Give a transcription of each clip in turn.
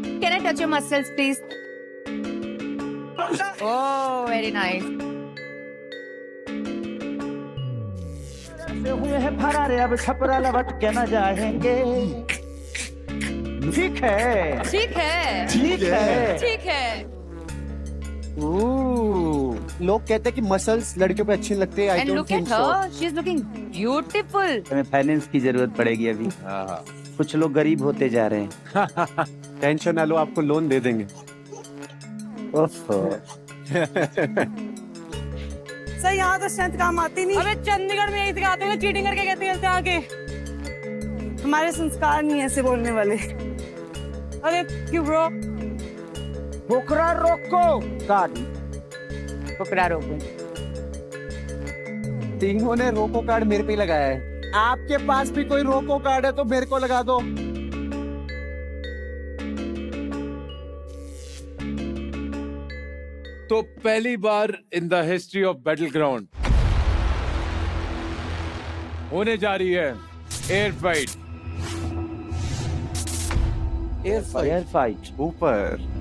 Can I touch your muscles, please? Oh, very nice. हुए हैं फरारे अब छपरा लपट के न जाएंगे। ठीक है ठीक है, ठीक है। ठीक है। लोग कहते हैं कि मसल्स लड़कियों पे अच्छी लगती है। आई And don't look think at her. She's looking beautiful. हमें फाइनेंस की जरूरत पड़ेगी अभी। कुछ लोग गरीब होते जा रहे हैं। टेंशन ना लो, आपको लोन दे देंगे। ओफो। सर यहाँ तो स्ट्रेंथ काम आती नहीं। अबे चंडीगढ़ में यही सिखाते हैं, चीटिंग करके कहते हैं आगे। हमारे संस्कार नहीं है ऐसे बोलने वाले। अरे क्यों ब्रो? बुकरा रोको कार्ड। बुकरा रोको। तीनों ने रोको कार्ड मेरे पे ही लगाया है। आपके पास भी कोई रोको कार्ड है तो मेरे को लगा दो। तो पहली बार in the history of battle ground होने जा रही है एयर फाइट। एयर फाइट ऊपर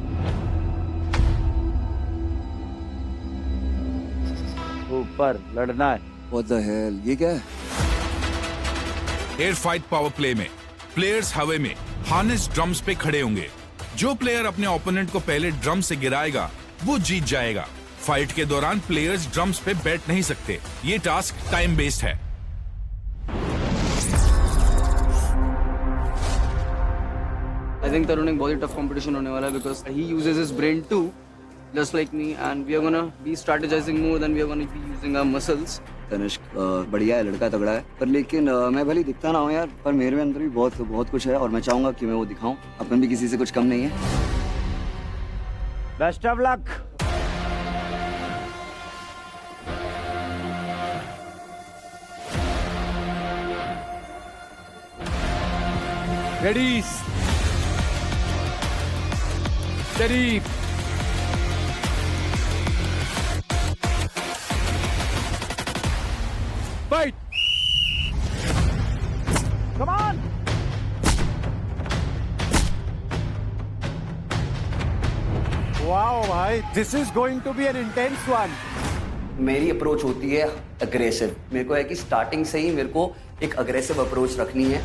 ऊपर लड़ना है। What the hell? ये क्या है? एयर फाइट पावर प्ले में प्लेयर्स हवा में हार्नेस ड्रम्स पे खड़े होंगे। जो प्लेयर अपने ओपोनेंट को पहले ड्रम से गिराएगा वो जीत जाएगा। फाइट के दौरान प्लेयर्स ड्रम्स पे बैठ नहीं सकते। ये टास्क टाइम बेस्ड है। I think तरुण एक बहुत ही टफ कंपटीशन होने वाला है because he uses his brain too, just like me, and we are gonna be strategizing more than we are gonna be using our muscles. Tanishq बढ़िया है, लड़का तगड़ा है, पर लेकिन मैं भले दिखता ना हूँ यार, पर मेरे अंदर भी बहुत कुछ है और मैं चाहूंगा कि मैं वो दिखाऊं। अपन भी किसी से कुछ कम नहीं है। Best of luck. Ready steady fight. Come on. Wow भाई, this is going to be an intense one. मेरी अप्रोच होती है अग्रेसिव। मेरे को है कि स्टार्टिंग से ही मेरे को एक अग्रेसिव अप्रोच रखनी है।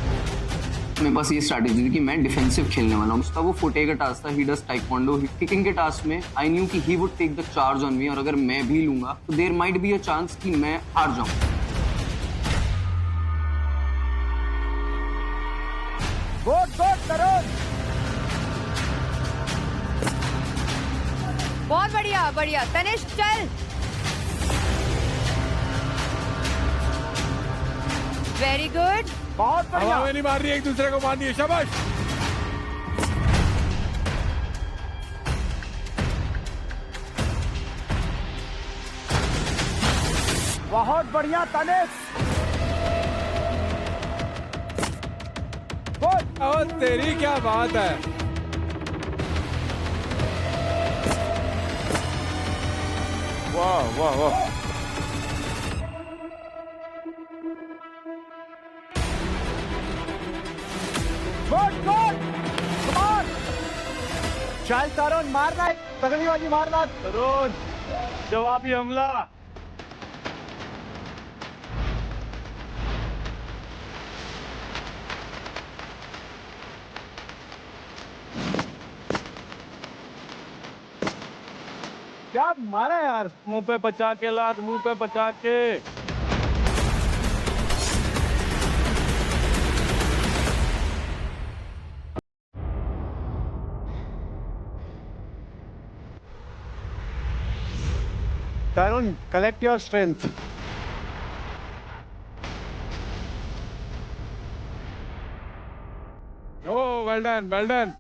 मेरे पास ये स्ट्रैटेजी थी कि मैं डिफेंसिव खेलने वाला हूँ। उसका वो फुटे का टास्क था, ही डज टाइक्वांडो। किकिंग के टास्क में आई न्यू कि he would take the charge on me, और अगर मैं भी लूंगा तो there might be a chance कि मैं हार जाऊं। Good good Tarun. बहुत बढ़िया, बढ़िया। तनिष्क चल। Very good. बहुत हवा बढ़िया। में नहीं मार रही, एक दूसरे को मारनी है। शाबाश। बहुत बढ़िया तनिष्क। गुड। और तेरी क्या बात है। वाह वाह वाह। Good good. Come on. चल तरुण, मारना है, तगड़ी वाली मारना। तरुण जवाबी हमला। क्या मारा यार। मुंह पे बचा के लात, मुंह पे बचा के। Tarun, collect your strength. Oh, well done, well done.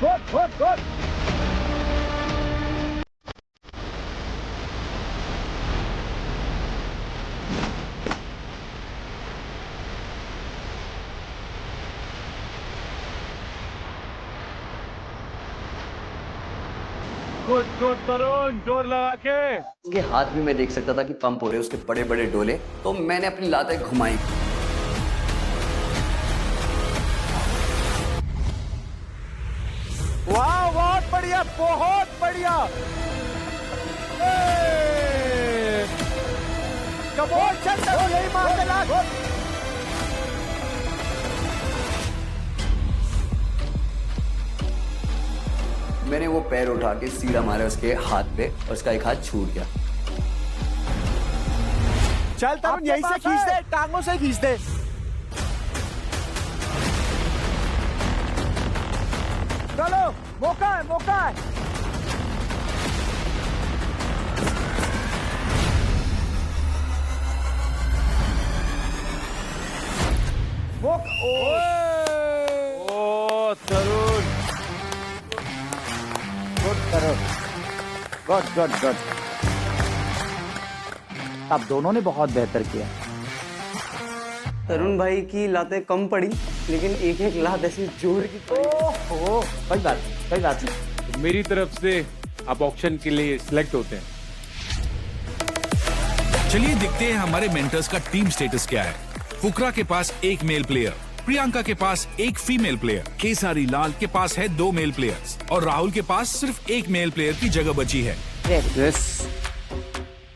Good good good. Good good Tarun, जोर लगा के। उसके हाथ भी मैं देख सकता था कि पंप हो रहे, उसके बड़े बड़े डोले, तो मैंने अपनी लातें घुमाई। वाह, बहुत बढ़िया, बहुत बढ़िया। कबोल चल तरुण, यही मार दे लाख। मैंने वो पैर उठा के सीधा मारा उसके हाथ पे और उसका एक हाथ छूट गया। चल तरुण, यहीं से खींच दे, टांगों से खींच दे। चलो, मौका है, मौका है। ओ तरुण, गुड गुड गुड। अब दोनों ने बहुत बेहतर किया। तरुण भाई की लातें कम पड़ी, लेकिन एक एक लात ऐसी जोर की पड़ी। ओहो, कोई बात नहीं। मेरी तरफ से आप ऑक्शन के लिए सिलेक्ट होते हैं। चलिए देखते हैं हमारे मेंटर्स का टीम स्टेटस क्या है। फुकरा के पास एक मेल प्लेयर, प्रियंका के पास एक फीमेल प्लेयर, केसारी लाल के पास है 2 मेल प्लेयर्स और राहुल के पास सिर्फ एक मेल प्लेयर की जगह बची है।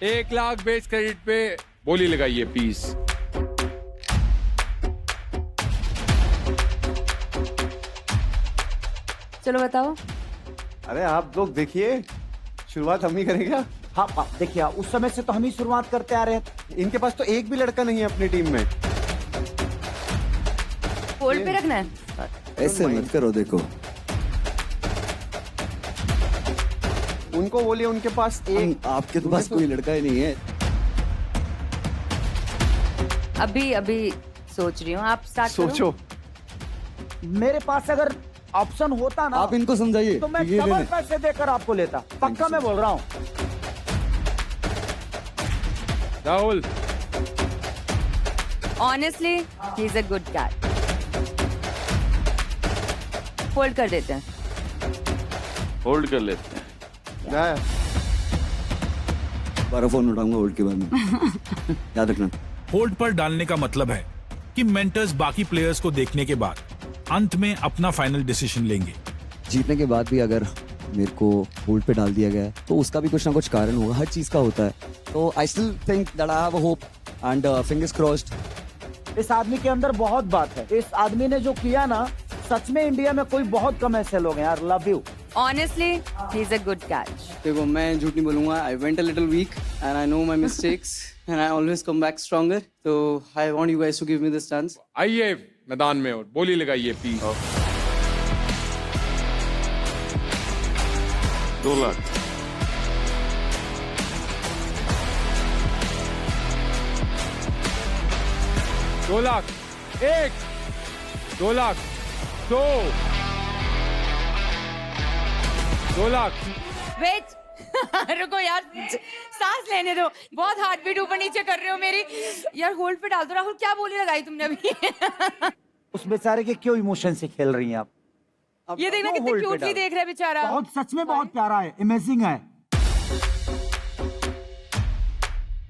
1 लाख बेस क्रेडिट पे बोली लगाइए पीस। चलो बताओ। अरे आप लोग देखिए, शुरुआत हम ही करेंगे। हाँ देखिए, उस समय से तो हम ही शुरुआत करते आ रहे हैं। इनके पास तो एक भी लड़का नहीं है अपनी टीम में। होल्ड पे रखना है। ऐसे मत करो, देखो उनको बोलिए, उनके पास एक, आपके तो पास कोई लड़का ही नहीं है। अभी सोच रही हूँ, आप स्टार्ट सोचो। मेरे पास अगर ऑप्शन होता ना, आप इनको समझाइए तो मैं डबल पैसे देकर आपको लेता। पक्का मैं बोल रहा हूँ। Rahul, honestly he is a good cat. Hold कर देते हैं। होल्ड कर लेते हैं। बारह फोन उठाऊंगा होल्ड के बाद में। याद रखना। होल्ड पर डालने का मतलब है कि मेंटर्स बाकी प्लेयर्स को देखने के बाद अंत में अपना फाइनल डिसीजन लेंगे। जीतने के बाद भी अगर मेरे को होल्ड पे डाल दिया गया है, तो उसका भी कुछ ना कुछ कारण होगा, हर चीज का होता है। तो I still think that I have a hope and fingers crossed. इस आदमी के अंदर बहुत बात है। इस आदमी ने जो किया ना, सच में इंडिया में कोई बहुत कम ऐसे लोग हैं यार। Love you. Honestly he is a good catch. देखो, मैं झूठ नहीं बोलूंगा। I went a little weak and I know my mistakes and I always come back stronger. तो I want you guys to give me this chance. आइए मैदान में और बोली लगाइए पीस। 2 लाख। दो लाख, 1, 2 लाख, 2 लाख। वेट रुको यार, सांस लेने दो। बहुत हार्ट बीट ऊपर नीचे कर रहे हो मेरी। यार होल्ड पे डाल दो। राहुल, क्या बोली लगाई तुमने अभी? उस बेचारे के क्यों इमोशन से खेल रही हैं आप? ये देखना कितनी क्यूटली देख रहा है बेचारा। बहुत, सच में बहुत प्यारा है, अमेजिंग है।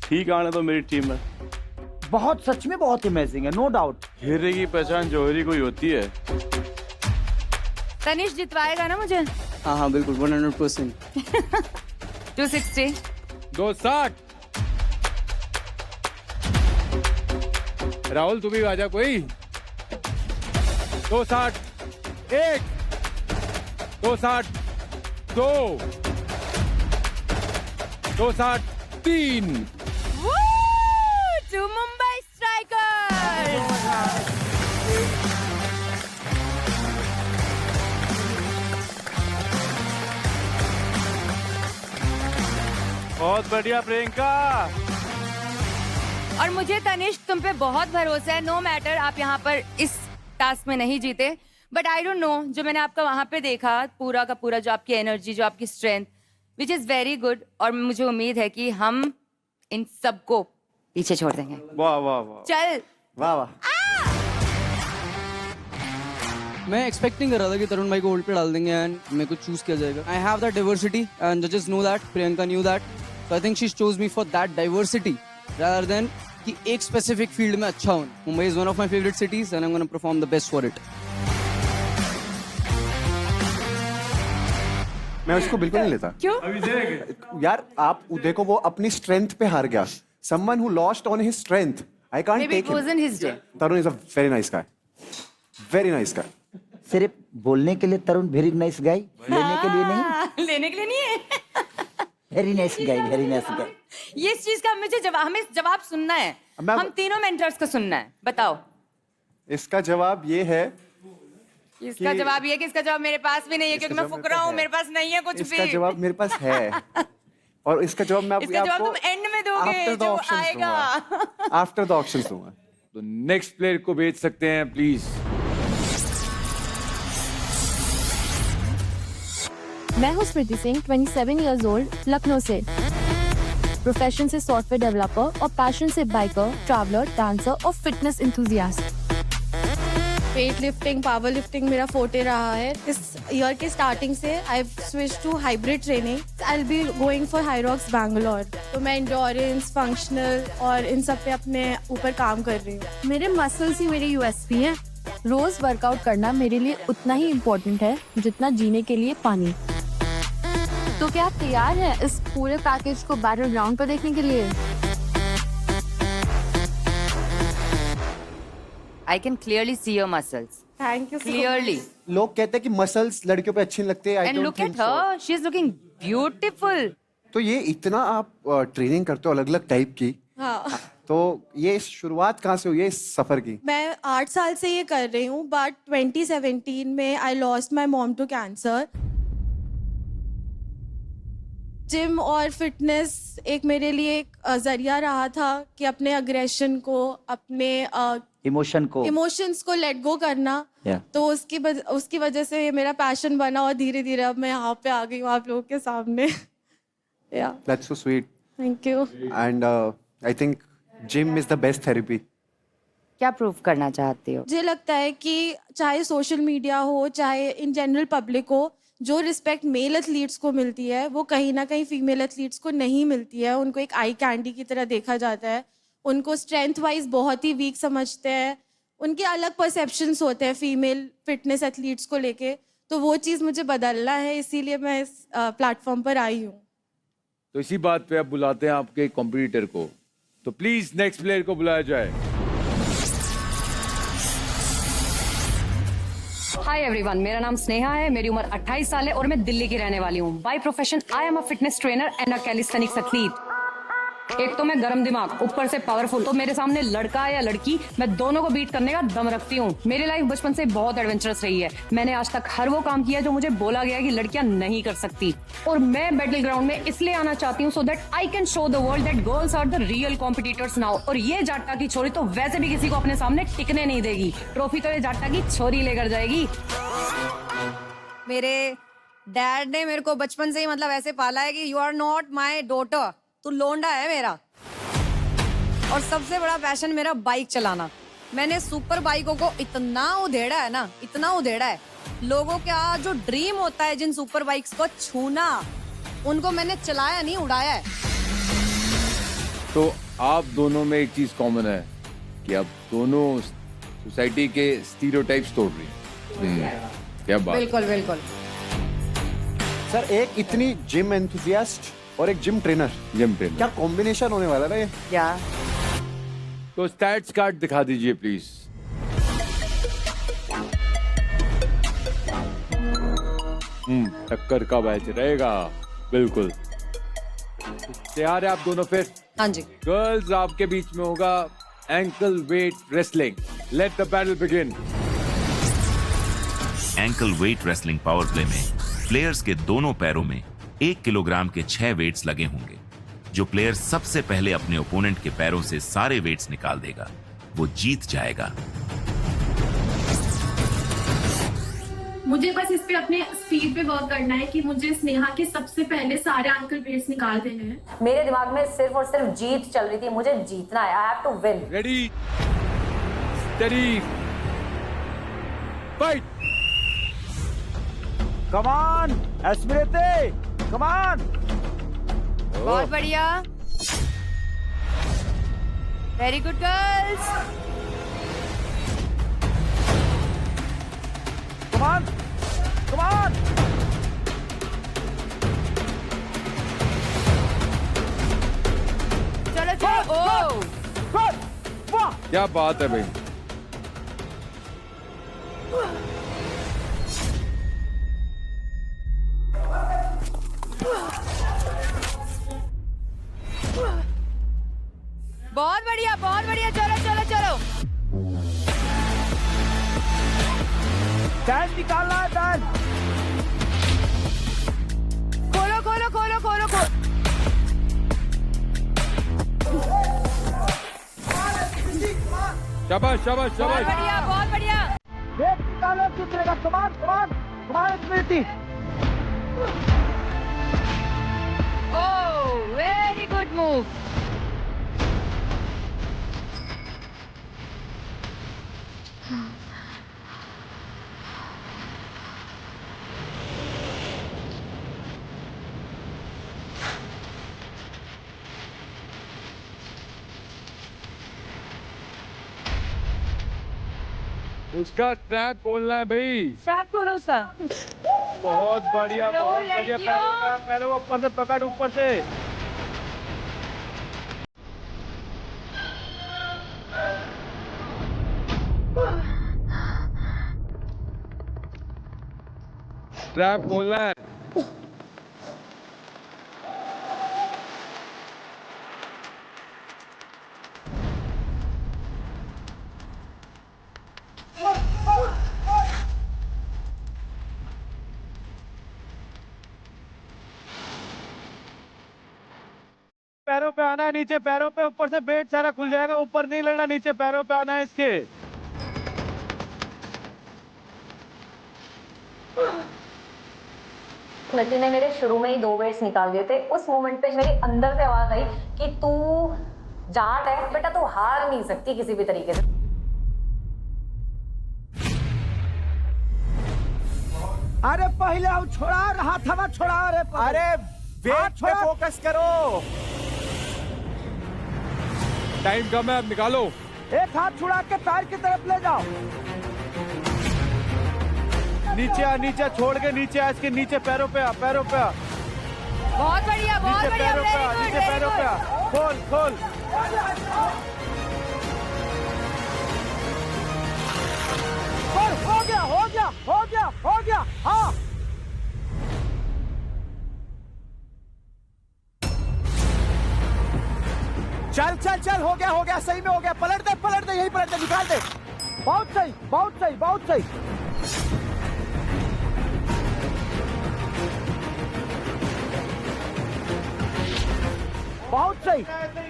ठीक आने तो मेरी टीम में बहुत, सच में बहुत अमेजिंग है, नो डाउट। हीरे की पहचान जौहरी कोई होती है। तनिष जितवाएगा ना मुझे? हाँ बिल्कुल, 100%। 260। 260। राहुल तू भी आजा कोई। 260, 1, 260, 2, 260, 3। To Mumbai strikers. बहुत बढ़िया प्रियंका। और मुझे तनिष्क तुम पे बहुत भरोसा है। नो मैटर आप यहाँ पर इस टास्क में नहीं जीते, बट आई डोंट नो, जो मैंने आपका वहां पे देखा पूरा का पूरा, जो आपकी एनर्जी, जो आपकी strength, which is very good. और मुझे उम्मीद है कि हम इन सबको पीछे छोड़ देंगे। वाह वाह वाह। चल। वाह वाह। मैं एक्सपेक्ट नहीं कर रहा था कि तरुण भाई को होल्ड पे डाल देंगे एंड मेरे को चूज किया जाएगा. I have that diversity and जजेस know that, Priyanka knew that. So I think she chose me for that diversity rather than कि एक स्पेसिफिक फील्ड में अच्छा हूँ. Mumbai is one of my favourite cities and I am gonna perform the best for it. मैं उसको बिल्कुल नहीं लेता. क्यों? यार आप देखो वो अपनी स्ट्रेंथ पे हार गया. Someone who lost on his strength. I can't Maybe take it wasn't his day. Tarun is a very nice guy. Very nice guy. सिर्फ बोलने के लिए तरुण वेरी नाइस गाय, लेने के लिए नहीं. लेने के लिए नहीं है. Very nice guy, very nice guy. ये इस चीज का हमें जवाब सुनना है. हम तीनों मेंटर्स को सुनना है. बताओ. इसका जवाब ये है. इसका जवाब ये है कि इसका जवाब मेरे पास भी नहीं है क्योंकि मैं फुकरा हूँ. मेरे पास नहीं है कुछ भी. इसका जवाब मेरे पास है. और इसका जवाब मैं इसका जवाब तुम एंड में दोगे जो आएगा. आफ्टर द ऑक्शन दूंगा. तो नेक्स्ट प्लेयर को भेज सकते हैं प्लीज. मैं हूँ स्मृति सिंह, 27 इयर्स ओल्ड, लखनऊ से. प्रोफेशन से सॉफ्टवेयर डेवलपर और पैशन से बाइकर, ट्रैवलर, डांसर और fitness enthusiast. Weight lifting, power lifting मेरा फोटे रहा है. इस ईयर के स्टार्टिंग से I switch to hybrid training. I will be going for Hyrox Bangalore. तो मैं इंडोरेंस, फंक्शनल और इन सब पे अपने ऊपर काम कर रही हूँ. मेरे मसल्स ही मेरी यूएसपी हैं. रोज वर्कआउट करना मेरे लिए उतना ही इम्पोर्टेंट है जितना जीने के लिए पानी. तो क्या आप तैयार हैं इस पूरे पैकेज को बैटल ग्राउंड पर देखने के लिए? I can clearly see your muscles. Thank you. Clearly. लोग कहते हैं कि मसल्स लड़कियों पे अच्छे नहीं लगते. I And don't look think at her. She is looking beautiful. so. तो ये इतना आप ट्रेनिंग करते हो अलग अलग टाइप की. हाँ. तो ये शुरुआत कहाँ से हुई है इस सफर की? मैं 8 साल से ये कर रही हूँ बट 2017 में I lost my mom to cancer. Gym और फिटनेस एक मेरे लिए एक जरिया रहा था कि अपने अग्रेशन को, अपने इमोशंस को लेट गो करना. तो उसकी वजह से ये मेरा पैशन बना और धीरे धीरे अब मैं यहाँ पे आ गई हूँ आप लोगों के सामने. That's so sweet. Thank you. And I think gym is the best therapy. क्या प्रूव करना चाहती हो? मुझे लगता है कि चाहे सोशल मीडिया हो, चाहे इन जनरल पब्लिक हो, जो रिस्पेक्ट मेल एथलीट्स को मिलती है वो कहीं ना कहीं फीमेल एथलीट्स को नहीं मिलती है. उनको एक आई कैंडी की तरह देखा जाता है. उनको स्ट्रेंथ वाइज बहुत ही वीक समझते हैं. उनके अलग परसेप्शंस होते हैं फीमेल फिटनेस एथलीट्स को लेके. तो वो चीज़ मुझे बदलना है, इसीलिए मैं इस प्लेटफॉर्म पर आई हूँ. तो इसी बात पे अब बुलाते हैं आपके कॉम्पिटिटर को. तो प्लीज नेक्स्ट प्लेयर को बुलाया जाए. हाय एवरीवन, मेरा नाम स्नेहा है. मेरी उम्र 28 साल है और मैं दिल्ली की रहने वाली हूँ. By profession I am a fitness trainer and a calisthenics athlete. एक तो मैं गरम दिमाग, ऊपर से पावरफुल. तो मेरे सामने लड़का या लड़की, मैं दोनों को बीट करने का दम रखती हूँ. मेरी लाइफ बचपन से बहुत एडवेंचरस रही है. मैंने आज तक हर वो काम किया जो मुझे बोला गया कि लड़कियां नहीं कर सकती. और मैं बैटल ग्राउंड में इसलिए आना चाहती हूँ so that I can show the world that girls are the real competitors now. और ये जाट्टा की छोरी तो वैसे भी किसी को अपने सामने टिकने नहीं देगी. ट्रॉफी तो ये जाट्टा की छोरी लेकर जाएगी. मेरे डैड ने मेरे को बचपन से ही मतलब ऐसे पाला है कि you are not my daughter, तू लोंडा है मेरा. और सबसे बड़ा पैशन मेरा बाइक चलाना. मैंने सुपर बाइकों को इतना उधेड़ा है ना, इतना उधेड़ा है. लोगों का जो ड्रीम होता है जिन सुपर बाइक्स को छूना, उनको मैंने चलाया नहीं, उड़ाया है. तो आप दोनों में एक चीज कॉमन है कि आप दोनों सोसाइटी के स्टीरियोटाइप्स तोड़ रही हैं. क्या बात. बिल्कुल बिल्कुल. सर एक इतनी जिम एंथुसियास्ट और एक जिम ट्रेनर, क्या कॉम्बिनेशन होने वाला है ये? क्या? तो स्टैट्स कार्ड दिखा दीजिए प्लीज. टक्कर का मैच रहेगा. बिल्कुल तैयार है आप दोनों? फिर हाँ जी. गर्ल्स आपके बीच में होगा ankle weight wrestling. Let the battle begin. Ankle weight wrestling power play में प्लेयर्स के दोनों पैरों में 1 किलोग्राम के 6 वेट्स लगे होंगे. जो प्लेयर सबसे पहले अपने ओपोनेंट के पैरों से सारे वेट्स निकाल देगा वो जीत जाएगा. मुझे बस इस पे अपने स्पीड पे वर्क करना है कि मुझे स्नेहा के सबसे पहले सारे एंकल वेट्स निकाल देने हैं. मेरे दिमाग में सिर्फ और सिर्फ जीत चल रही थी. मुझे जीतना है. I have to win. Ready, steady, fight. Come on Smriti, come on. बहुत बढ़िया, very good girls. Come on, come on. चलो चलो, ओ गुड, वाह। क्या बात है भाई। बहुत बढ़िया, चलो चलो चलो। बैंड निकालना है, बैंड। खोलो खोलो खोलो खोलो खोलो। शाबाश शाबाश बहुत शाबाश। बढ़िया, बहुत बढ़िया। वेट निकालो, दूसरे का। कमान, कमान, कमान स्मृति। Oh, very good move. उसका ट्रैप खोलना है भाई। Strap खोलो उसका। बहुत बढ़िया, लो, बहुत बढ़िया। लड़कियों। पैरों को ऊपर से पकड़, ऊपर से। ट्रैप खोलना है। पैरों पे आना है, नीचे पैरों पे, ऊपर से बेट सारा खुल जाएगा। ऊपर नहीं लड़ना, नीचे पैरों पे आना है इसके। स्मृति ने मेरे शुरू में ही 2 वेट्स निकाल दिए थे। उस मोमेंट पे मेरे अंदर से आवाज आई कि तू जाट है बेटा, तू हार नहीं सकती किसी भी तरीके से। अरे पहले हम छोड़ा, हाथ हवा छोड़ा। अरे वेट पे फोकस करो। टाइम कम है, अब निकालो। एक हाथ छुड़ा के पैर की तरफ ले जाओ। नीचे आ, नीचे छोड़ के नीचे आ, इसके नीचे पैरों पे आ, पैरों पे आ। बहुत बढ़िया, बहुत नीचे बढ़िया। पैरों पे आ, Very good, नीचे very पैरों पे आ। good. खोल, खोल। हो गया, हो गया, हो गया, हो गया। हाँ। चल चल चल, हो गया, हो गया, सही में हो गया। पलट दे, यही पलट दे, निकाल दे। बहुत सही, बहुत सही, बहुत सही। बहुत सही।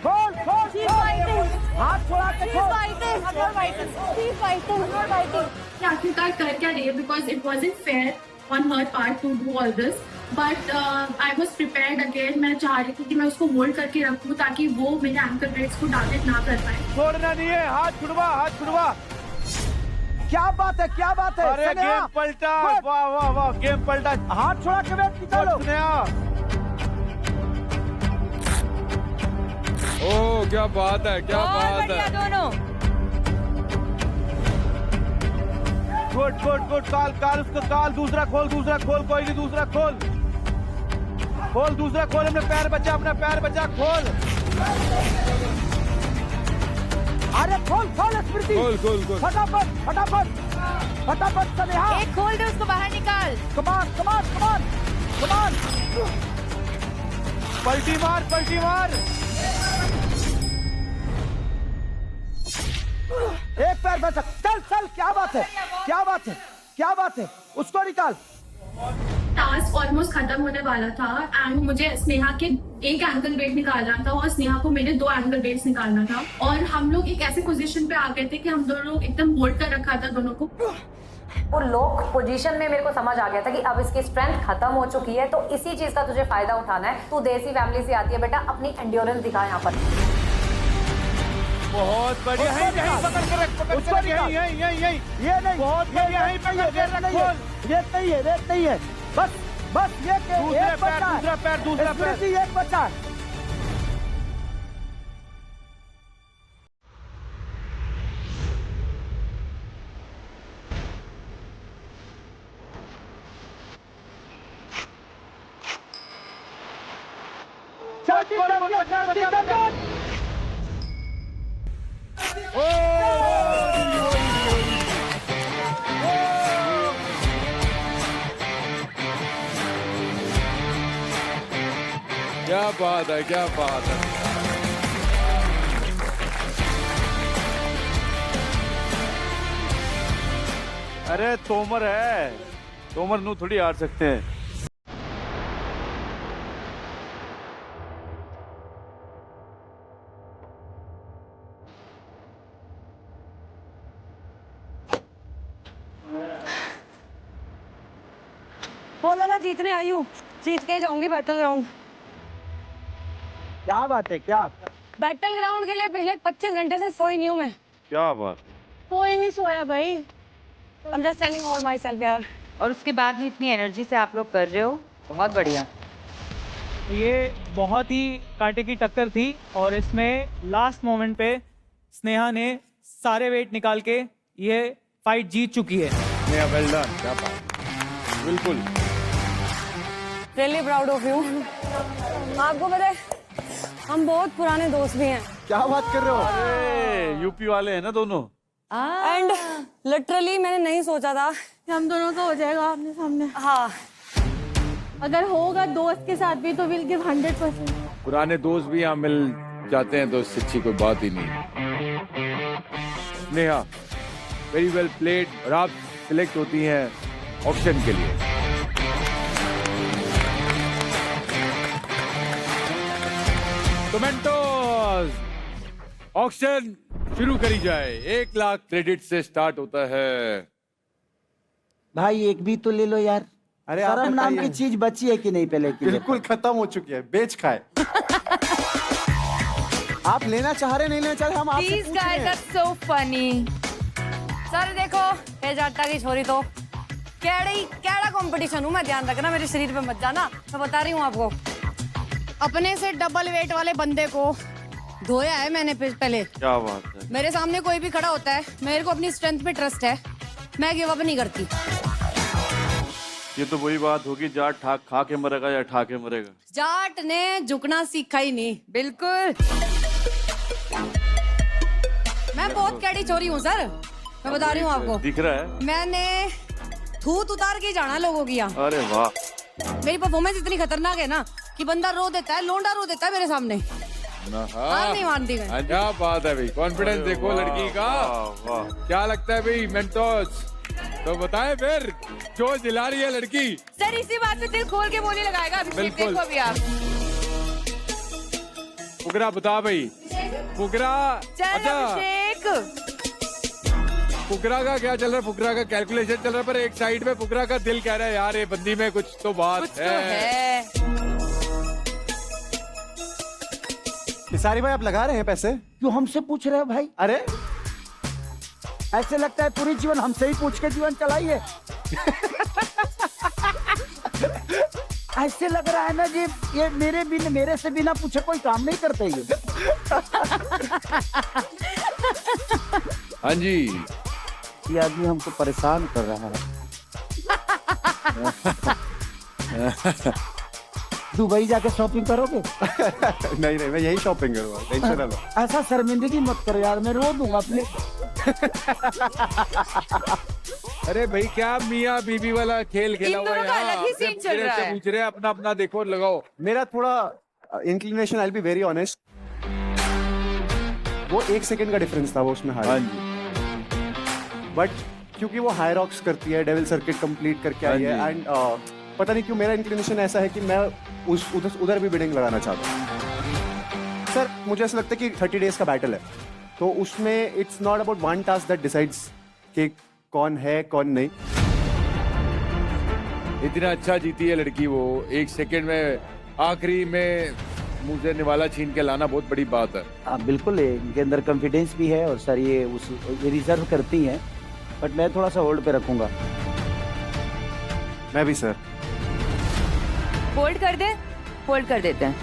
खोल, खोल, खोल। हाथ छोड़ा के खोल। आखिरकार कर क्या रही है, because it wasn't fair on her part two do all this, but I was prepared again. मैं चाह रही थी कि मैं उसको होल्ड करके रखूं ताकि वो मेरे एंकल ब्रेक्स को टारगेट ना कर पाए। छोड़ना नहीं है, हाथ छुड़वा, हाथ छुड़वा। क्या बात है, क्या बात है। अरे गेम पलटा, वाह वाह वाह, गेम पलटा। हाथ छोड़ा के वेट निकालो। ओह क्या बात है, क्या बहुत बात बढ़िया है। दोनों। Good good good. काल काल उसको, काल दूसरा खोल, दूसरा खोल। कोई नहीं, दूसरा खोल, खोल, दूसरा खोल। अपना पैर बचा, अपना पैर बचा, खोल। अरे खोल, खोल स्मृति। खोल खोल खोल। फटाफट, फटाफट, फटाफट स्नेहा। एक खोल दे, उसको बाहर निकाल। कमान, कमान, कमान, कमान। पलटी मार, पलटी मार। एक पैर बचा। चल चल, क्या बात है, क्या बात है, क्या बात है। उसको निकाल। टास्क ऑलमोस्ट खत्म होने वाला था एंड मुझे स्नेहा के एक एंकल ब्रेक निकालना था और स्नेहा को मेरे 2 एंकल ब्रेक्स निकालना था। और हम लोग एक ऐसे पोजीशन पे आ गए थे कि हम दोनों एकदम होल्ड कर रखा था दोनों को। वो लॉक पोजीशन में मेरे को समझ आ गया था कि अब इसकी स्ट्रेंथ खत्म हो चुकी है, तो इसी चीज का तुझे फायदा उठाना है। तू देसी फैमिली से आती है बेटा, अपनी एंड्योरेंस दिखा यहाँ पर। बहुत बढ़िया। यहीं पकड़ के रख, पकड़ के रख। यहीं, यहीं, यहीं, यहीं। ये नहीं, बहुत बढ़िया। यहीं पे ये रेत नहीं है, रेत नहीं है, रेत नहीं है। बस बस ये दूसरा पैर दूसरा पैर एक बचा। क्या बात है, क्या बात है। अरे तोमर है, तोमर नू थोड़ी हार सकते हैं। बोला ना जीतने आई हूँ, जीत के जाऊंगी बैटल ग्राउंड। क्या बात है, क्या बैटल ग्राउंड के लिए पिछले 25 घंटे से सोई नहीं हूँ मैं। क्या बात। कोई नहीं सोया भाई। I'm just telling all myself यार। और उसके बाद भी इतनी एनर्जी से आप लोग कर रहे हो, बहुत बढ़िया। ये बहुत ही कांटे की टक्कर थी और इसमें लास्ट मोमेंट पे स्नेहा ने सारे वेट निकाल के ये फाइट जीत चुकी है। स्नेहा वेल डन, क्या बात। बिल्कुल। Really proud of you। आपको पता है हम बहुत पुराने दोस्त भी हैं। क्या बात कर रहे हो? अरे यूपी वाले हैं ना दोनों। एंड लिटरली मैंने नहीं सोचा था कि हम दोनों का हो जाएगा आमने सामने। हाँ अगर होगा दोस्त के साथ भी तो विल गिव 100%। पुराने दोस्त भी यहाँ मिल जाते हैं तो इससे अच्छी कोई बात ही नहीं। स्नेहा वेरी वेल प्लेड, और आप सिलेक्ट होती हैं ऑक्शन के लिए। टोमेटोज ऑक्शन शुरू करी जाए। 1 लाख क्रेडिट से स्टार्ट होता है। भाई एक भी तो ले लो यार। अरे शर्म नाम की चीज बची है कि नहीं पहले की? बिल्कुल खत्म हो चुकी है, बेच खाए। आप लेना चाह रहे नहीं लेना चाह रहे, हम आपसे These पूछ रहे guys हैं। are so funny। सर देखो हे जाटा की छोरी तो केड़ा कंपटीशन हूँ मैं, ध्यान रखना मेरे शरीर पे मत जाना, मैं बता रही हूँ आपको। अपने से डबल वेट वाले बंदे को धोया है मैंने पहले। क्या बात है। मेरे सामने कोई भी खड़ा होता है, मेरे को अपनी स्ट्रेंथ पे ट्रस्ट है, मैं गिव अप नहीं करती। ये तो वही बात होगी, जाट ठा खा के मरेगा या ठा के मरेगा। जाट ने झुकना सीखा ही नहीं। बिल्कुल। मैं बहुत कैडी चोरी हूँ सर, मैं बता रही हूँ आपको। दिख रहा है। मैंने थूत उतार के ही जाना लोगों की यहाँ। अरे वाह। मेरी परफॉर्मेंस इतनी खतरनाक है ना कि बंदा रो देता है, लोंडा रो देता है मेरे सामने। हार नहीं मानती मैं। क्या बात है भाई, कॉन्फिडेंस देखो लड़की का। क्या लगता है भाई मेंटोस? तो बताएं फिर, जो दिला रही है लड़की। सर इसी बात पे दिल खोल के बोली लगाएगा अभिषेक। बिल्कुल। देखो अभी आप। फुकरा बता भाई, फुकरा। चल अभिषेक। फुकरा का क्या चल रहा है? फुकरा का कैलकुलेशन चल रहा है, पर एक साइड में फुकरा का दिल कह रहा है यार ये बंदी में कुछ तो बात कुछ है। तो है। किसारी भाई आप लगा रहे हैं पैसे? क्यों हमसे पूछ रहे हो भाई? अरे ऐसे लगता है पूरी जीवन हमसे ही पूछ के जीवन चलाइए। ऐसे लग रहा है ना जी ये मेरे से बिना पूछे कोई काम नहीं करते ये। हाँ जी, ये आदमी हमको परेशान कर रहा है। दुबई जाके शॉपिंग करोगे? नहीं मैं यही शॉपिंग करूंगा, टेंशन ना लो। ऐसा शर्मिंदगी मत करो यार, मैं रो दूंगा अपने। अरे भाई क्या मियाँ बीबी वाला खेल खेला हुआ है दोनों का अलग ही सीन चल रहा है। पूछ रहे हैं, अपना अपना देखो लगाओ। मेरा थोड़ा inclination, I will be very honest, वो 1 सेकंड का डिफरेंस था वो उसमें हार। हाँ जी। बट क्योंकि वो हाई रॉक्स करती है, डेविल सर्किट कंप्लीट करके आई है, एंड पता नहीं क्यों मेरा इंक्लिनेशन ऐसा है कि मैं उधर भी बिडिंग लगाना चाहता हूँ। सर मुझे ऐसा लगता है कि 30 डेज का बैटल है, तो उसमें it's not about one task that decides कि कौन है कौन नहीं। इतना अच्छा जीती है लड़की वो, 1 सेकंड में आखिरी में मुंह से निवाला छीन के लाना बहुत बड़ी बात है। बिल्कुल इनके अंदर कॉन्फिडेंस भी है, और सर ये रिजर्व करती हैं, बट मैं थोड़ा सा होल्ड पे रखूंगा। मैं भी सर। होल्ड कर दें? होल्ड कर देते हैं।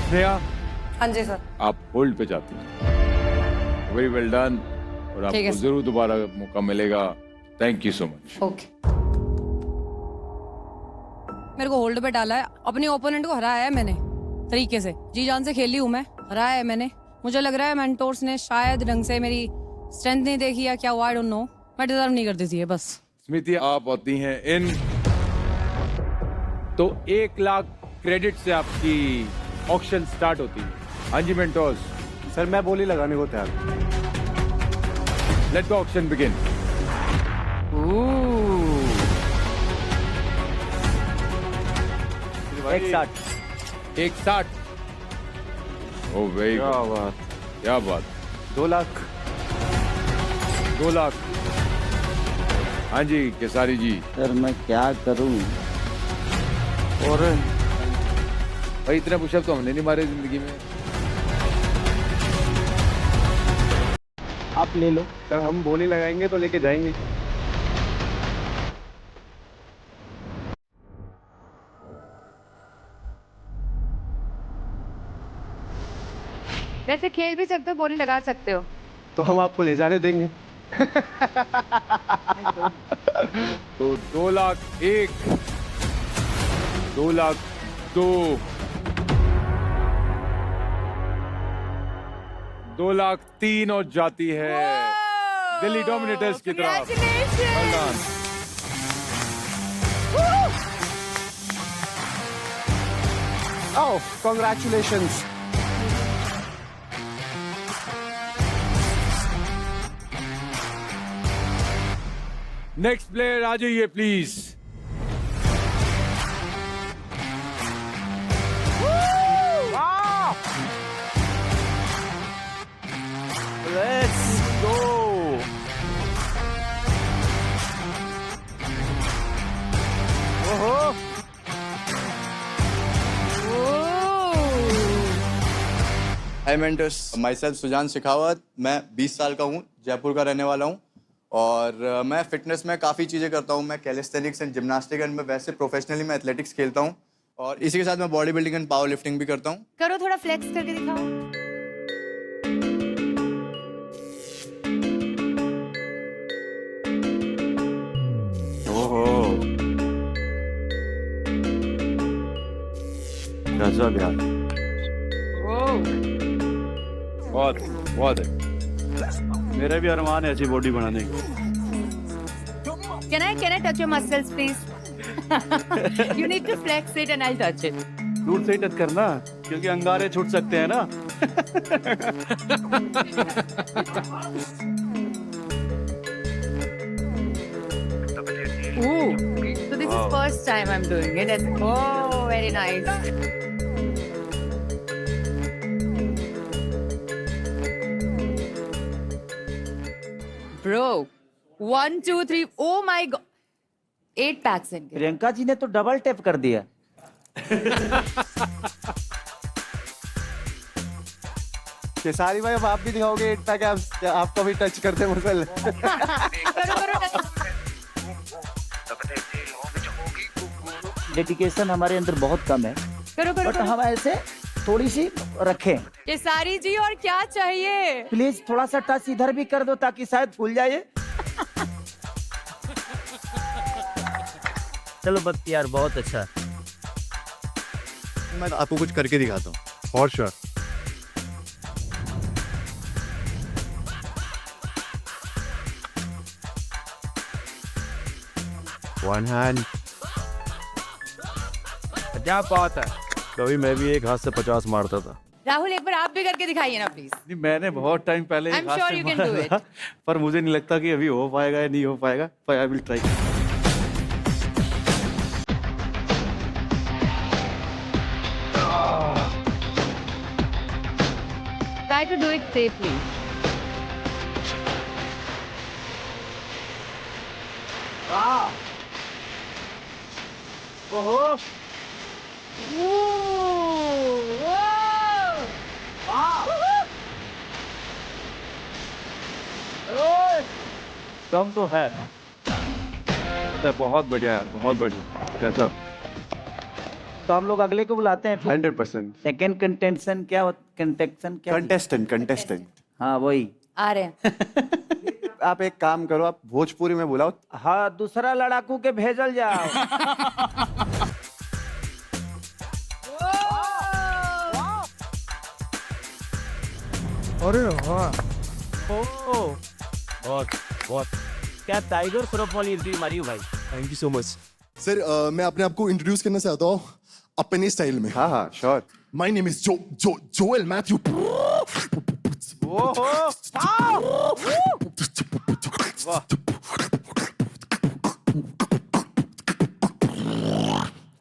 स्नेहा, हाँ जी सर। आप होल्ड पे जाती हैं। वेरी वेल डन, और ठीक है आपको सर। जरूर दोबारा मौका मिलेगा। Thank you so much. Okay. मेरे को होल्ड पे डाला है, अपने ओपोनेंट को हराया है मैंने तरीके से, जी जान से खेली हूँ मैं, हराया है मैंने। मुझे लग रहा है मेंटोर्स ने शायद ढंग से मेरी स्ट्रेंथ नहीं देखी या क्या हुआ, आई डोंट नो। मैं डिजर्व नहीं करती थी ये बस। स्मृति, आप आती हैं इन, तो 1 लाख क्रेडिट से आपकी ऑक्शन स्टार्ट होती है। हाँ जी मेंटोर्स, सर मैं बोली लगाने को तैयार हूं। Let the auction begin. एक साठ। ओ वेरी क्या गुड, बात, क्या बात। 2 लाख। 2 लाख। हाँ जी केसारी जी। सर मैं क्या करूं? और भाई इतना पुशअप तो हमने नहीं मारे जिंदगी में। आप ले लो सर, हम बोली लगाएंगे तो लेके जाएंगे। वैसे खेल भी सकते हो, बोली लगा सकते हो। तो हम आपको ले जाने देंगे। तो 2 लाख 1, 2 लाख 2, 2 लाख 3 और जाती है दिल्ली डोमिनेटर्स की तरफ। Well done. Oh, congratulations. Next player आ जाइए प्लीज। Let's go. ओहो। Hi mentors, myself Sujan Shekhawat. मैं 20 साल का हूँ, जयपुर का रहने वाला हूँ और मैं फिटनेस में काफ़ी चीज़ें करता हूँ। मैं कैलिस्थेनिक्स एंड जिम्नास्टिक एंड मैं वैसे प्रोफेशनली मैं एथलेटिक्स खेलता हूँ और इसी के साथ मैं body building and power lifting भी करता हूँ। करो, थोड़ा फ्लेक्स करके दिखाओ। ओहो, गजब यार। बहुत बहुत है। मेरा भी अरमान है ऐसी बॉडी बनाने की। Can I touch your muscles, please? You need to flex it and I'll touch it. दूर से ही टच करना, क्योंकि अंगारे छूट सकते हैं ना। Ooh, so this is first time I'm doing it. Oh, very nice. Bro, 1, 2, 3. Oh my God, 8 packs in. Priyanka ji ने तो डबल टैप कर दिया। केसारी भाई, अब आप भी दिखाओगे 8 पैक एब्स, आपको भी टच करते मसल। डेडिकेशन हमारे अंदर बहुत कम है, करो बट हम ऐसे थोड़ी सी रखें। केसारी जी, और क्या चाहिए? प्लीज थोड़ा सा टच इधर भी कर दो ताकि शायद फूल जाए। चलो बस यार, बहुत अच्छा। मैं आपको कुछ करके दिखाता हूँ। For sure. One hand. क्या बात है। कभी मैं भी एक हाथ से 50 मारता था। राहुल, एक बार आप भी करके दिखाइए ना प्लीज। नहीं, मैंने बहुत टाइम पहले I'm एक हाथ sure से you can मारा do it. था, पर मुझे नहीं लगता कि अभी हो पाएगा या नहीं हो पाएगा, पर I will try. Try to do it safely. ओहो, दम तो है। बात है, बहुत बढ़िया यार, बहुत बढ़िया। कैसा? तो हम लोग अगले को बुलाते हैं 100%। सेकंड कंटेंशन क्या कंटेक्शन क्या कंटेस्टेंट। हाँ वही आ रहे हैं। आप एक काम करो, आप भोजपुरी में बुलाओ। हाँ दूसरा लड़ाकू के भेजल जाओ। अरे वाह, बहुत बहुत क्या टाइगर श्रॉफ वाली एंट्री मारी हो भाई। Thank you so much. Sir मैं अपने आप को इंट्रोड्यूस करना चाहता हूँ अपने स्टाइल में। हाँ हाँ sure. My name is Joel Matthew.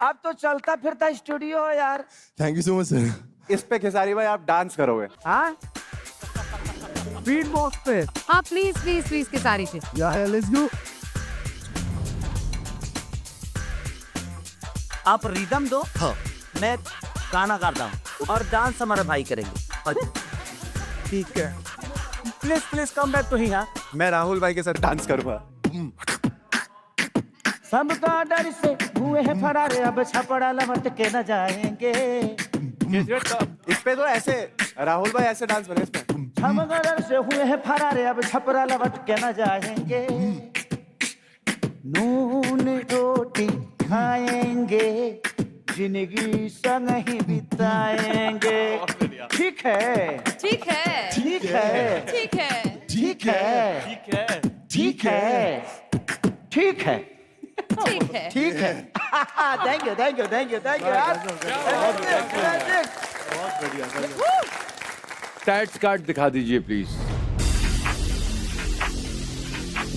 अब तो चलता फिरता स्टूडियो है यार। Thank you so much sir. इस पे खेसारी भाई आप डांस करोगे? हाँ बीट बॉक्स पे। हाँ प्लीज प्लीज प्लीज के सारी से। Let's go. आप रिदम दो। हाँ मैं गाना गाता हूँ और डांस हमारे भाई करेंगे। ठीक है, प्लीज प्लीज कम बैक तो ही। हाँ मैं राहुल भाई के साथ डांस करूंगा। सबका डर से हुए हैं फरारे, अब छपड़ा लमट के न जाएंगे। इस पे तो ऐसे राहुल भाई ऐसे डांस बने इसमें। सबका डर से हुए हैं फरारे, अब छपड़ा लमट के न जाएंगे। नून रोटी खाएंगे, जिंदगी संग ही बिताएंगे। ठीक है ठीक है, ठीक है ठीक है, ठीक है ठीक है ठीक है ठीक है। ठीक है। Thank you thank you thank you thank you stats card दिखा दीजिए please.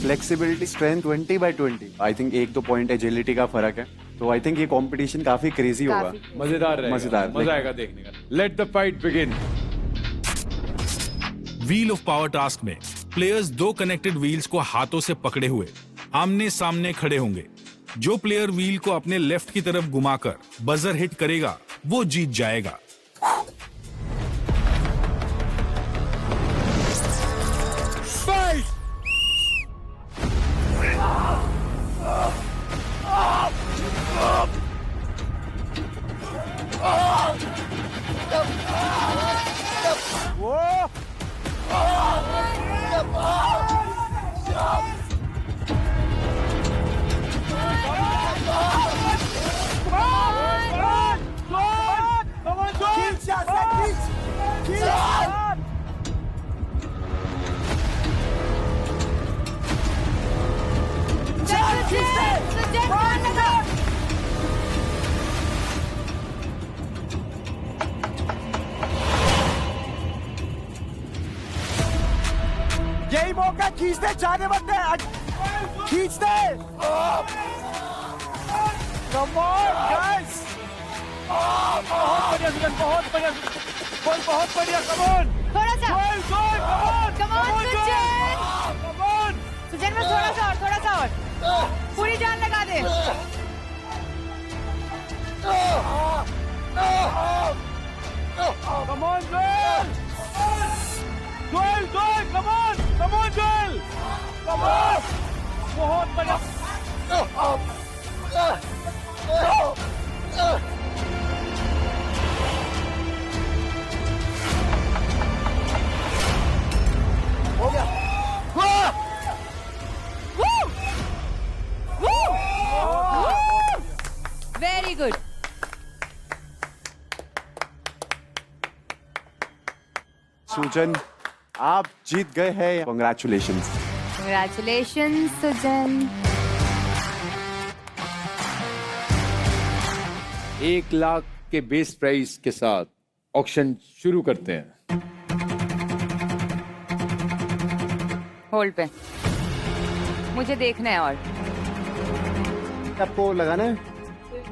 Flexibility strength 20/20। I think 1-2 point agility का फर्क है, तो आई थिंक ये कंपटीशन काफी क्रेजी होगा। मजेदार रहेगा, मजेदार। मजा आएगा देखने का। Let the fight begin. Wheel of power task में प्लेयर्स 2 कनेक्टेड व्हील्स को हाथों से पकड़े हुए आमने सामने खड़े होंगे। जो प्लेयर व्हील को अपने लेफ्ट की तरफ घुमाकर बजर हिट करेगा वो जीत जाएगा। फाइट! यही मौका खींचते जाने मत दे। खींचते। Come on, guys. बहुत बढ़िया सुजन, बहुत बढ़िया, बहुत बढ़िया। कम ऑन, थोड़ा सा कम ऑन सुजन, बस थोड़ा सा और पूरी जान लगा दे। Come on Joel, come on Joel, come on. बहुत बढ़िया। हो गया। Very good. सुजन आप जीत गए हैं, कॉन्ग्रेचुलेशंस। कंग्रेचुलेशन सुजन। 1 लाख के बेस प्राइस के साथ ऑक्शन शुरू करते हैं। होल्ड पे, मुझे देखना है। और आपको लगाना है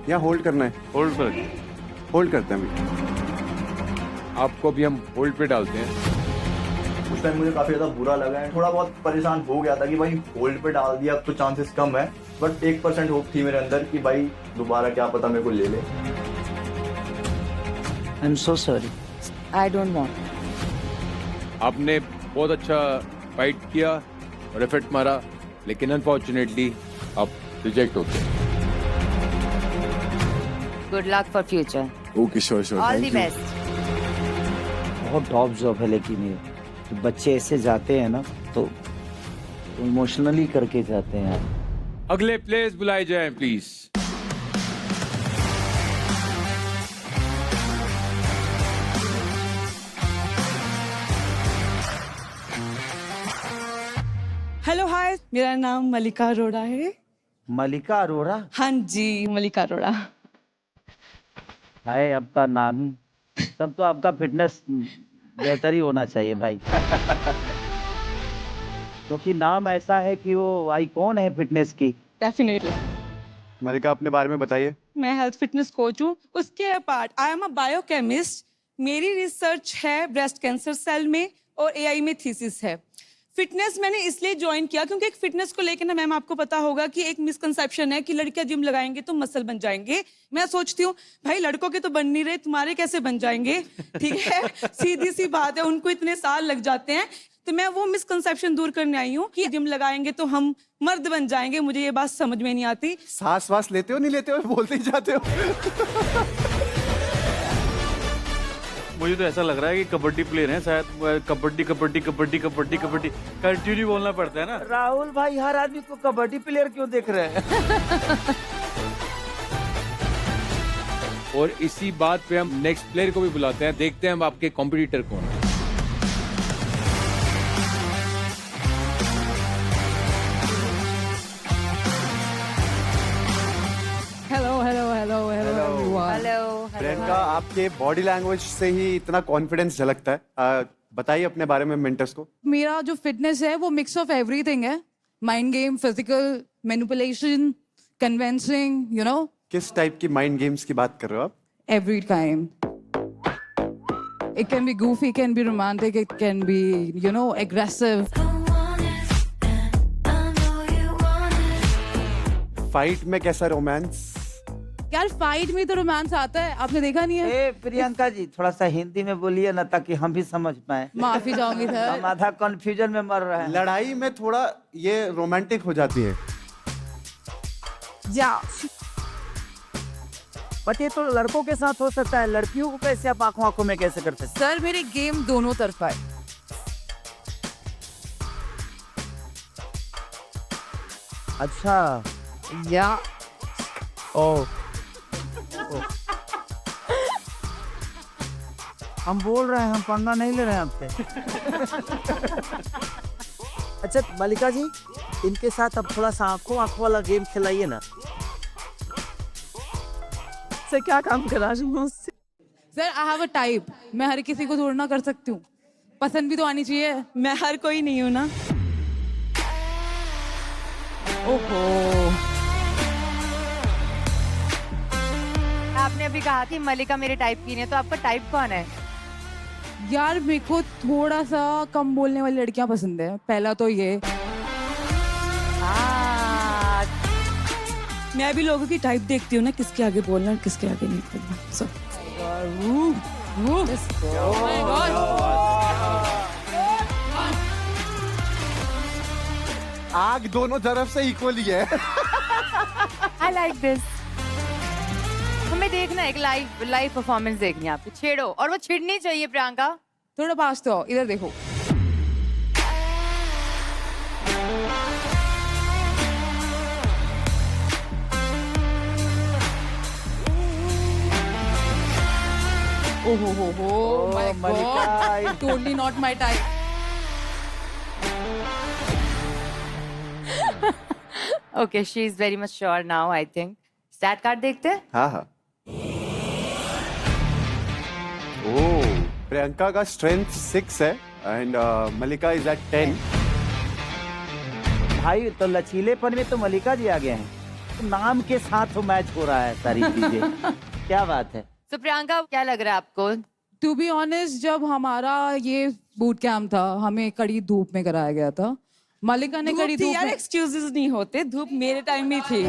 या होल्ड करना है? होल्ड पर। होल्ड करते हैं अभी। आपको भी हम होल्ड पे डालते हैं। उस टाइम मुझे काफी ज्यादा बुरा लगा है, थोड़ा बहुत परेशान हो गया था कि भाई होल्ड पे डाल दिया, अब तो चांसेस कम है, बट 1% होप थी मेरे अंदर कि भाई दोबारा क्या पता मेरे को ले ले। I am so sorry. I don't want. आपने बहुत अच्छा फाइट किया और एफर्ट मारा, लेकिन अनफॉर्चुनेटली आप रिजेक्ट होते हैं। Good luck for future, okay sure sure, all the thank you. Best. बहुत टॉप जॉब है, लेकिन ये तो बच्चे ऐसे जाते हैं ना तो इमोशनली करके जाते हैं। अगले प्लेयर्स बुलाए जाएं प्लीज। हेलो हाय, मेरा नाम मलिका अरोड़ा है। मलिका अरोड़ा? हाँ जी, मलिका अरोड़ा। हाय, आपका नाम तब तो आपका फिटनेस बेहतर ही होना चाहिए भाई। क्योंकि नाम ऐसा है कि वो आइकॉन है फिटनेस की। डेफिनेटली। मलिका, अपने बारे में बताइए। मैं हेल्थ फिटनेस कोच हूँ। उसके apart I am a biochemist. मेरी रिसर्च है ब्रेस्ट कैंसर सेल में और एआई में थीसिस है। फिटनेस मैंने इसलिए ज्वाइन किया क्योंकि एक फिटनेस को लेकर ना मैम आपको पता होगा कि एक मिसकंसेप्शन है कि लड़कियां जिम लगाएंगे तो मसल बन जाएंगे। मैं सोचती हूँ भाई लड़कों के तो बन नहीं रहे, तुम्हारे कैसे बन जाएंगे? ठीक है, सीधी सी बात है, उनको इतने साल लग जाते हैं। तो मैं वो मिसकंसेप्शन दूर करने आई हूँ कि जिम लगाएंगे तो हम मर्द बन जाएंगे। मुझे ये बात समझ में नहीं आती। सांस वास लेते हो नहीं लेते हो, बोलते ही जाते हो। मुझे तो ऐसा लग रहा है कि कबड्डी प्लेयर हैं शायद। कबड्डी कबड्डी कबड्डी कबड्डी कबड्डी कंटिन्यू बोलना पड़ता है ना। राहुल भाई, हर आदमी को कबड्डी प्लेयर क्यों देख रहे हैं? और इसी बात पे हम नेक्स्ट प्लेयर को भी बुलाते हैं, देखते हैं हम आपके कॉम्पिटिटर कौन है। Hello hello hello hello everyone. Hello Priyanka, आपके बॉडी लैंग्वेज से ही इतना कॉन्फिडेंस झलकता है। बताइए अपने बारे में मेंटर्स को। मेरा जो फिटनेस है वो मिक्स ऑफ एवरीथिंग है। Mind game, physical, manipulation, convincing, you know, किस टाइप की माइंड गेम्स की बात कर रहे हो आप? every time. It can be goofy, it can be romantic, it can be, you know, aggressive. Fight में कैसा रोमांस? यार फाइट में तो रोमांस आता है, आपने देखा नहीं है? ए प्रियंका जी, थोड़ा सा हिंदी में बोलिए ना ताकि हम भी समझ पाए। माफी चाहूंगी सर। हम आधा कंफ्यूजन में मर रहे हैं। लड़ाई में थोड़ा ये रोमांटिक हो जाती है। या बट ये तो लड़कों के साथ हो सकता है, लड़कियों को कैसे आप आंखों आंखों में कैसे कर सकते? सर मेरी गेम दोनों तरफा है। अच्छा, या ओ हम बोल रहे हैं, हम पंगा नहीं ले रहे हैं आपसे। अच्छा मलिका जी, इनके साथ अब थोड़ा सा आंखों आंखों वाला गेम खिलाइए ना। सर क्या काम करा मुझसे? Sir I have a type. मैं हर किसी को थोड़ा ना कर सकती हूँ, पसंद भी तो आनी चाहिए। मैं हर कोई नहीं हूँ ना। ओहो, आपने अभी कहा कि मलिका मेरे टाइप की नहीं है, तो आपका टाइप कौन है? यार मेरे को थोड़ा सा कम बोलने वाली लड़कियां पसंद है। पहला तो ये, मैं भी लोगों की टाइप देखती हूँ ना, किसके आगे बोलना और किसके आगे नहीं बोलना। So, oh my God. आग दोनों तरफ से इक्वली है। I like this. हमें देखना है, एक लाइव परफॉर्मेंस देखनी है आपकी। छेड़ो, और वो छिड़नी चाहिए प्रियंका। थोड़ा पास तो आओ, इधर देखो। Oh my God, totally not my type. Okay, she is very much sure now, I think. Stat card देखते हैं? हाँ हाँ। ओह, प्रियंका का स्ट्रेंथ 6 है एंड मलिका इज एट 10। भाई तो लचीलेपन में तो मलिका जी आ गए हैं, तो नाम के साथ मैच हो रहा है सारी चीजें। क्या बात है? So प्रियंका, क्या लग रहा है आपको? टू बी ऑनेस्ट, जब हमारा ये बूट कैंप था, हमें कड़ी धूप में कराया गया था। मलिका ने कड़ी धूप यार, एक्सक्यूजेस नहीं होते, धूप मेरे टाइम में थी।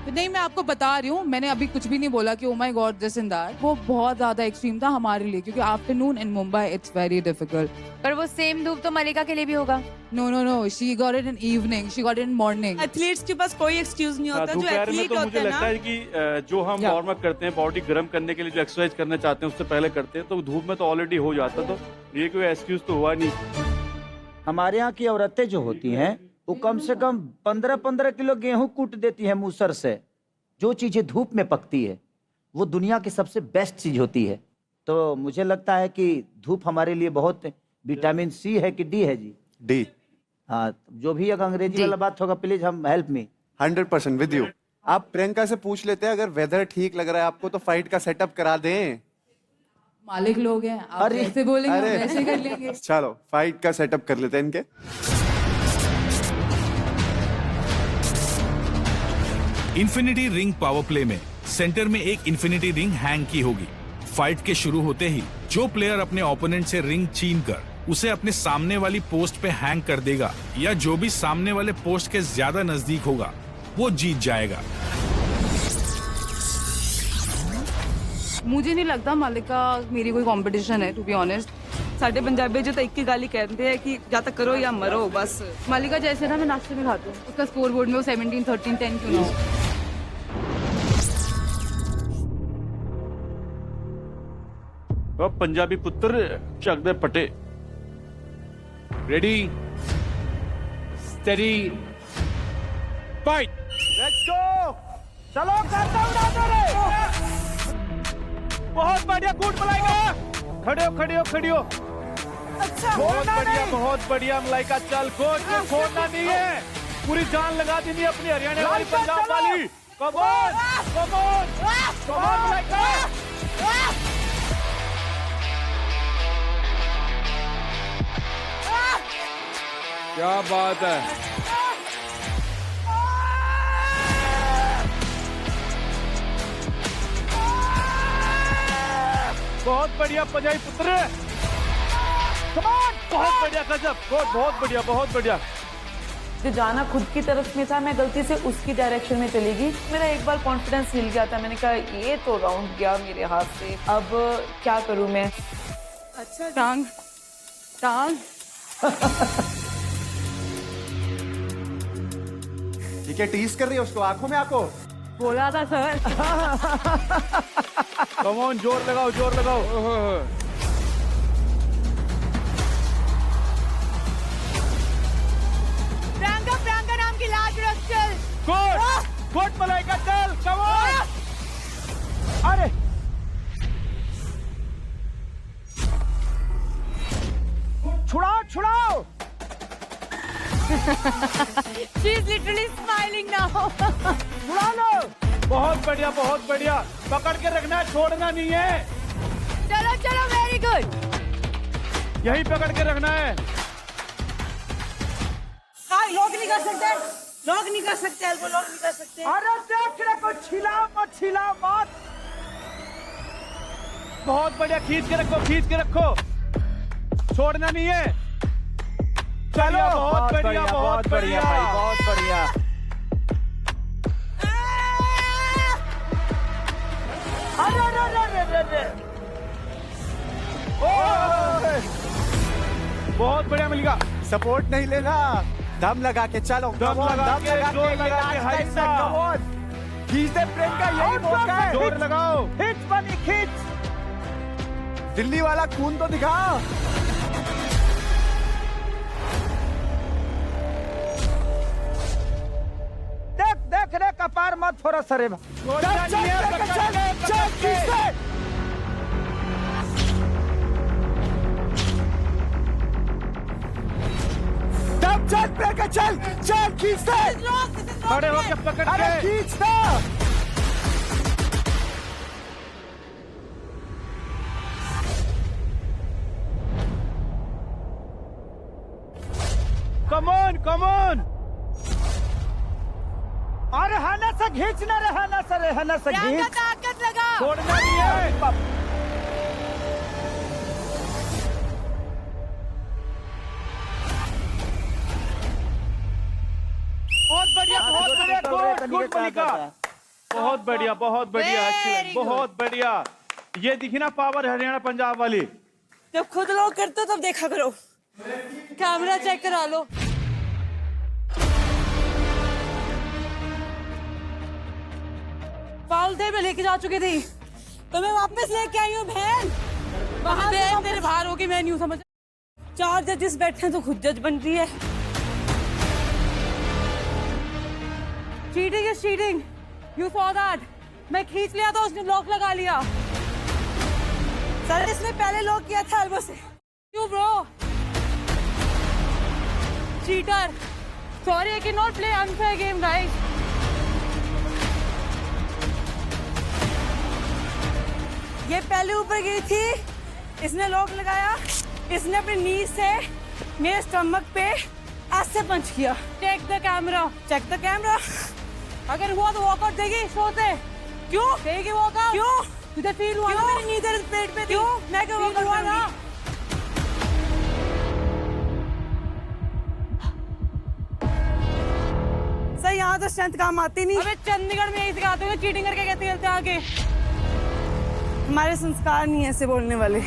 नहीं, मैं आपको बता रही हूँ, मैंने अभी कुछ भी नहीं बोला कि oh my God this and that. वो बहुत ज्यादा एक्सट्रीम था हमारे लिए, क्योंकि afternoon in Mumbai it's very difficult. पर वो सेम धूप तो मलिका के लिए भी होगा। No no no, she got it in evening, she got it in morning. Athletes के पास कोई एक्सक्यूज नहीं होता। दोपहर में तो मुझे लगता है कि जो हम वार्म अप करते हैं बॉडी गर्म करने के लिए, जो एक्सरसाइज करना चाहते हैं उससे पहले करते हैं, तो धूप में तो ऑलरेडी हो जाता, तो ये कोई एक्सक्यूज तो हुआ नहीं। हमारे यहाँ की औरतें जो होती हैं वो कम से कम 15-15 किलो गेहूं कूट देती है मूसर से। जो चीजें धूप में पकती है वो दुनिया की सबसे बेस्ट चीज होती है। तो मुझे लगता है कि धूप हमारे लिए बहुत, विटामिन सी है कि डी है जी? डी। हाँ, जो भी अगर अंग्रेजी वाला बात होगा प्लीज हम हेल्प मी। 100% with you. आप प्रियंका से पूछ लेते हैं, अगर वेदर ठीक लग रहा है आपको तो फाइट का सेटअप करा दें। मालिक लोग हैं, आप जैसे बोलेंगे हम वैसे कर लेंगे। चलो फाइट का सेटअप कर लेते हैं इनके। इन्फिनिटी रिंग पावर प्ले में सेंटर में एक इन्फिनिटी रिंग हैंग की होगी। फाइट के शुरू होते ही जो प्लेयर अपने ओपोनेंट से रिंग छीनकर उसे अपने सामने वाली पोस्ट पे हैंग कर देगा, या जो भी सामने वाले पोस्ट के ज्यादा नजदीक होगा वो जीत जाएगा। मुझे नहीं लगता मालिका मेरी कोई कंपटीशन है, टू बी ऑनेस्ट। साढ़े पंजाबी जो तो एक ही गाली कहते हैं कि या तो करो या मरो बस। मालिका जैसे ना मैं नाश्ते में खाती हूँ, उसका स्कोर बोर्ड में वो 17, 13, 10 क्यों ना हो। पंजाबी पुत्र चक दे पटे। Ready, steady, fight. Let's go, चलो करता उड़ा दो रे। बहुत बढ़िया, कूट मलाइका, खड़े हो खड़े हो खड़े हो। अच्छा, बहुत बढ़िया मलाइका, चल कोच को छोड़ना नहीं है, पूरी जान लगा देनी है अपनी हरियाणा वाली, पंजाब वाली। Come on come on come on Malaika. क्या बात है। बहुत बढ़िया पंजाबी पुत्र, बहुत बढ़िया, गजब, बहुत बढ़िया बहुत बढ़िया। जो जाना खुद की तरफ में था, मैं गलती से उसकी डायरेक्शन में चली गई। मेरा एक बार कॉन्फिडेंस हिल गया था, मैंने कहा ये तो राउंड गया मेरे हाथ से, अब क्या करूं मैं। अच्छा, टांग टांग। ठीक है, टीज कर रही है उसको, आंखों में आंखों। बोला था सर। कम ऑन, जोर लगाओ जोर लगाओ। प्रियंका, प्रियंका नाम की लाज रख, चल। कोट कोट मलाइका, चल कम ऑन। अरे छुड़ाओ छुड़ाओ। She is literally smiling now. छुड़ा लो। बहुत बढ़िया, पकड़ के रखना है, छोड़ना नहीं है। चलो चलो, वेरी गुड। यही पकड़ के रखना है। लोग नहीं कर सकते, लोग नहीं कर सकते, लोग नहीं कर सकते। अरे देख रहे को, छिलाओ मत। बहुत बढ़िया, खींच के रखो, छोड़ना नहीं है। चलो, बहुत बढ़िया भाई, बहुत बढ़िया। अरे बहुत बढ़िया मिलेगा। सपोर्ट नहीं लेना, दम लगा के चलो, दम लगा के, जोर लगा के, हाई सा। खींच दे प्रियंका, यही मौका है। जोर लगाओ, खींच बनी खींच। दिल्ली वाला खून तो दिखा। देख रे, कपार मत फोड़ा सरे। चल प्रियंका, चल खींच दे। खड़े होके पकड़ के खींच दे। Come on. अरे हना से खींचना रे, हना से प्रियंका, खींच। ताकत लगा। छोड़ना नहीं है। बहुत बढ़िया, गुड मलिका। बहुत बढ़िया, बहुत बढ़िया, excellent, बहुत बढ़िया। ये दिखी ना पावर हरियाणा पंजाब वाली। जब खुद लोग करते हो तब देखा करो, कैमरा चेक करा लो। फाउल थे, मैं लेके जा चुकी थी तो मैं वापस लेके आई हूँ बहन। वहां बहन तेरे बाहर होगी, मैं नहीं हूँ समझ। 4 जजेस बैठे हैं तो खुद जज बन रही है। Cheating is cheating, you saw that. मैं खींच लिया तो उसने लॉक लगा लिया। सर इसने पहले लॉक किया था एल्बो से। क्यों bro? Cheater. Sorry, I can not play unfair game guys. ये पहले ऊपर गई थी, इसने लॉक लगाया, इसने अपनी नी से मेरे स्टमक पे ऐसे पंच किया। Check the camera, check the camera. अगर हुआ तो वॉकआउट देगी शो से। क्यों देगी वॉकआउट? क्यों? तुझे फील हुआ ना मेरी नी दर्द पेट पे? क्यों? मैं क्यों वॉकआउट हुआ ना? सही, यहाँ तो स्ट्रेंथ काम आती नहीं। अबे चंडीगढ़ में यही सिखाते हैं, चीटिंग करके कैसे खेलते हैं आगे। हमारे संस्कार नहीं है ऐसे बोलने वाले।